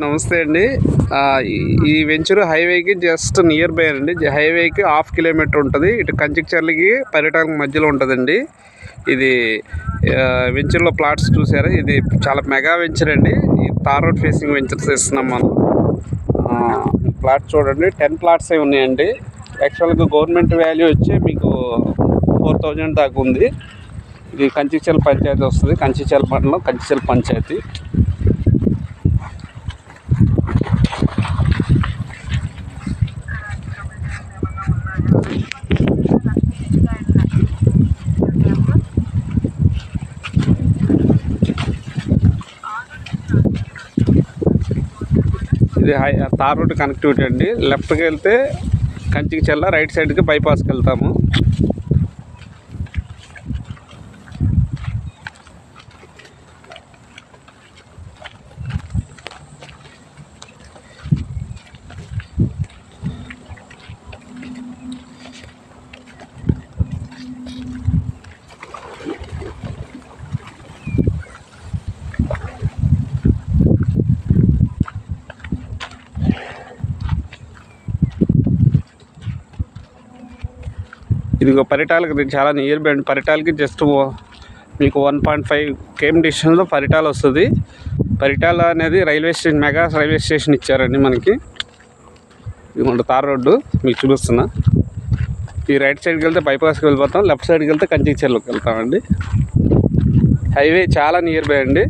నమస్తే అండి. ఈ వెంచర్ హైవేకి జస్ట్ నియర్ బై అండి. హైవేకి 1/2 కిలోమీటర్ ఉంటుంది. ఇటు కంచికచర్లకి పర్యటన మధ్యలో ఉంటుందండి. ఇది వెంచర్లో ప్లాట్స్ చూసారా, ఇది చాలా మెగా వెంచర్ అండి. ఈ తార్ రోడ్ ఫేసింగ్ వెంచర్స్ ఇస్తున్నాం మనం. ప్లాట్ చూడండి, 10 ప్లాట్స్ ఉన్నాయండి. యాక్చువల్గా గవర్నమెంట్ వాల్యూ వచ్చి మీకు 4,000 దాకా ఉంది. ఇది కంచికచర్ల పంచాయతీ వస్తుంది. కంచికచర్ల మండలం, కంచికచర్ల పంచాయతీ. ఇది తార్ రోడ్ కనెక్టివిటీ అండి. లెఫ్ట్కి వెళ్తే కంచికచర్ల, రైట్ సైడ్కి బైపాస్కి వెళ్తాము. ఇది పరిటాలకి చాలా నియర్ బై అండి. పరిటాలకి జస్ట్ మీకు 1.5 km డిస్టెన్స్లో పరిటాల వస్తుంది. పరిటాల అనేది railway station, mega railway station ఇచ్చారండి మనకి. ఇది తార్ రోడ్డు మీకు చూపిస్తున్నా. ఈ రైట్ సైడ్కి వెళ్తే బైపాస్కి వెళ్ళిపోతాం, లెఫ్ట్ సైడ్కి వెళ్తే కంచికచర్లకి వెళ్తామండి. హైవే చాలా నియర్ బై అండి.